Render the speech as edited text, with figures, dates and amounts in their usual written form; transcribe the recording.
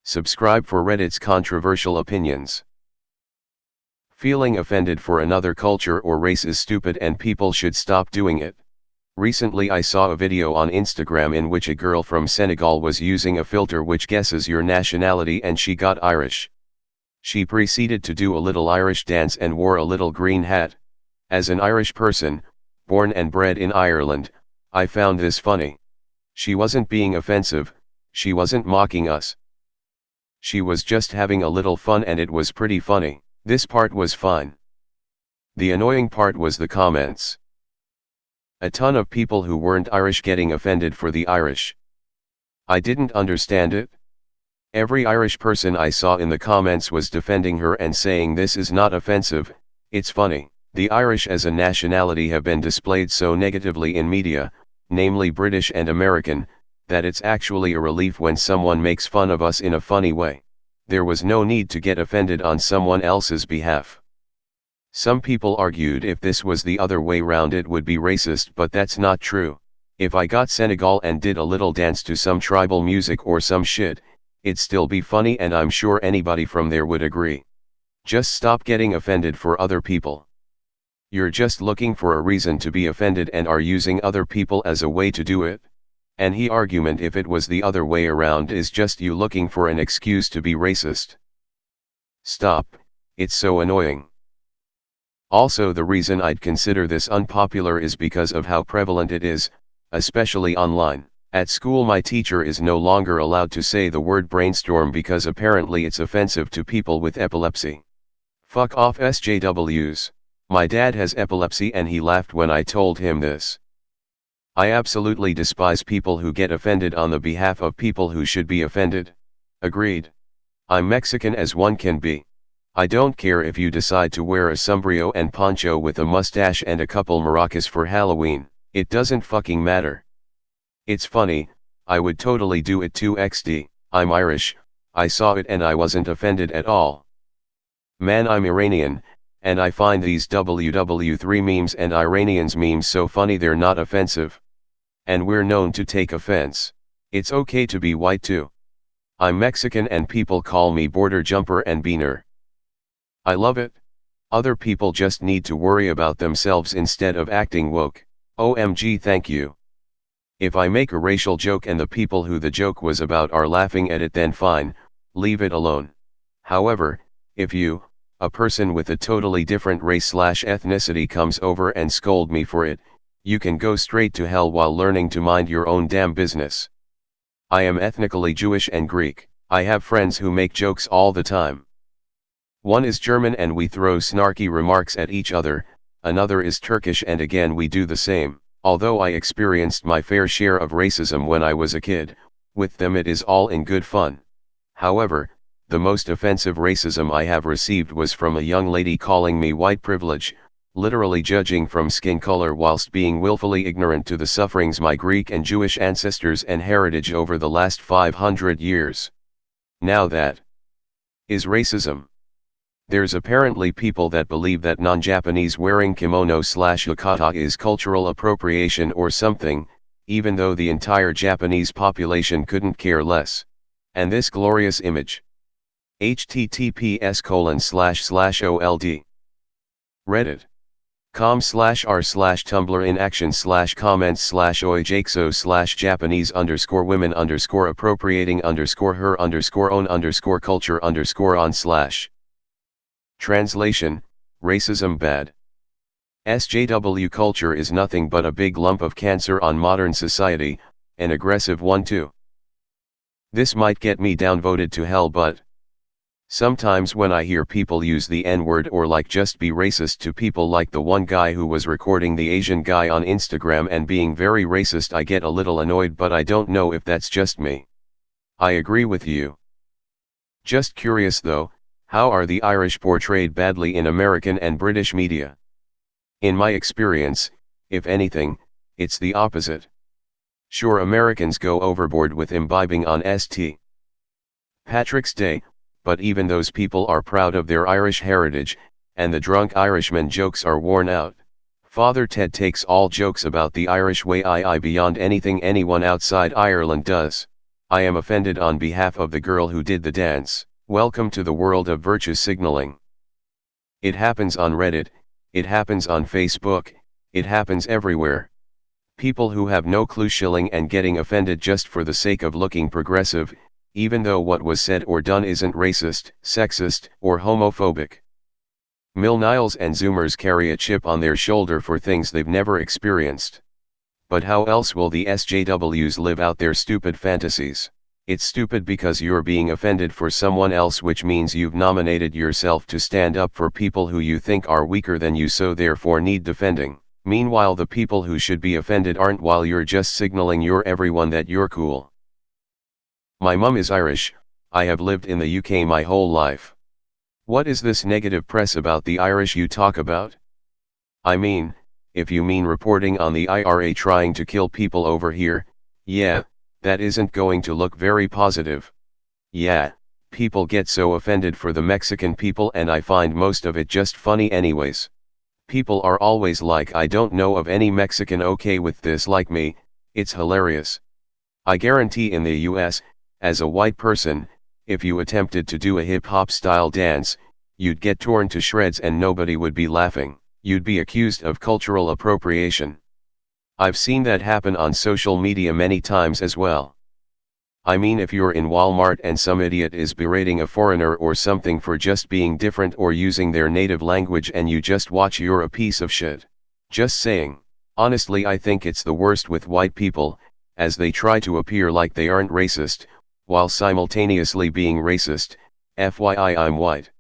Subscribe for Reddit's controversial opinions. Feeling offended for another culture or race is stupid and people should stop doing it. Recently I saw a video on Instagram in which a girl from Senegal was using a filter which guesses your nationality and she got Irish. She proceeded to do a little Irish dance and wore a little green hat. As an Irish person, born and bred in Ireland, I found this funny. She wasn't being offensive, she wasn't mocking us. She was just having a little fun and it was pretty funny. This part was fine. The annoying part was the comments. A ton of people who weren't Irish getting offended for the Irish. I didn't understand it. Every Irish person I saw in the comments was defending her and saying this is not offensive, it's funny. The Irish as a nationality have been displayed so negatively in media, namely British and American, that it's actually a relief when someone makes fun of us in a funny way. There was no need to get offended on someone else's behalf. Some people argued if this was the other way round it would be racist, but that's not true. If I got Senegal and did a little dance to some tribal music or some shit, it'd still be funny and I'm sure anybody from there would agree. Just stop getting offended for other people. You're just looking for a reason to be offended and are using other people as a way to do it. And the argument if it was the other way around is just you looking for an excuse to be racist. Stop, it's so annoying. Also, the reason I'd consider this unpopular is because of how prevalent it is, especially online. At school my teacher is no longer allowed to say the word brainstorm because apparently it's offensive to people with epilepsy. Fuck off SJWs. My dad has epilepsy and he laughed when I told him this. I absolutely despise people who get offended on the behalf of people who should be offended. Agreed. I'm Mexican as one can be. I don't care if you decide to wear a sombrero and poncho with a mustache and a couple maracas for Halloween, it doesn't fucking matter. It's funny, I would totally do it too XD, I'm Irish, I saw it and I wasn't offended at all. Man, I'm Iranian, and I find these WW3 memes and Iranians memes so funny they're not offensive. And we're known to take offense. It's okay to be white too. I'm Mexican and people call me border jumper and beaner. I love it. Other people just need to worry about themselves instead of acting woke. OMG, thank you. If I make a racial joke and the people who the joke was about are laughing at it, then fine, leave it alone. However, if you, a person with a totally different race/ethnicity, comes over and scold me for it, you can go straight to hell while learning to mind your own damn business. I am ethnically Jewish and Greek. I have friends who make jokes all the time. One is German and we throw snarky remarks at each other, another is Turkish and again we do the same. Although I experienced my fair share of racism when I was a kid, with them it is all in good fun. However, the most offensive racism I have received was from a young lady calling me white privilege, literally judging from skin color whilst being willfully ignorant to the sufferings my Greek and Jewish ancestors and heritage over the last 500 years. Now that is racism. There's apparently people that believe that non-Japanese wearing kimono/yukata is cultural appropriation or something, even though the entire Japanese population couldn't care less. And this glorious image. https://old. reddit.com/r/tumblr in action/comments/oj_women_appropriating_her_own_culture_on/. Translation: racism bad. SJW culture is nothing but a big lump of cancer on modern society, an aggressive one too. This might get me downvoted to hell, but sometimes when I hear people use the N-word or just be racist to people like the one guy who was recording the Asian guy on Instagram and being very racist, I get a little annoyed, but I don't know if that's just me. I agree with you. Just curious though, how are the Irish portrayed badly in American and British media? In my experience, if anything, it's the opposite. Sure, Americans go overboard with imbibing on St. Patrick's Day, but even those people are proud of their Irish heritage, and the drunk Irishman jokes are worn out. Father Ted takes all jokes about the Irish way beyond anything anyone outside Ireland does. I am offended on behalf of the girl who did the dance. Welcome to the world of virtue signaling. It happens on Reddit, it happens on Facebook, it happens everywhere. People who have no clue shilling and getting offended just for the sake of looking progressive, even though what was said or done isn't racist, sexist, or homophobic. Millennials and Zoomers carry a chip on their shoulder for things they've never experienced. But how else will the SJWs live out their stupid fantasies? It's stupid because you're being offended for someone else, which means you've nominated yourself to stand up for people who you think are weaker than you, so therefore need defending. Meanwhile, the people who should be offended aren't, while you're just signaling you're everyone that you're cool. My mum is Irish, I have lived in the UK my whole life. What is this negative press about the Irish you talk about? I mean, if you mean reporting on the IRA trying to kill people over here, yeah, that isn't going to look very positive. Yeah, people get so offended for the Mexican people, and I find most of it just funny anyways. People are always like, I don't know of any Mexican okay with this like me. It's hilarious. I guarantee in the US, as a white person, if you attempted to do a hip-hop style dance, you'd get torn to shreds and nobody would be laughing. You'd be accused of cultural appropriation. I've seen that happen on social media many times as well. I mean, if you're in Walmart and some idiot is berating a foreigner or something for just being different or using their native language and you just watch, you're a piece of shit. Just saying. Honestly, I think it's the worst with white people, as they try to appear like they aren't racist, while simultaneously being racist. FYI, I'm white.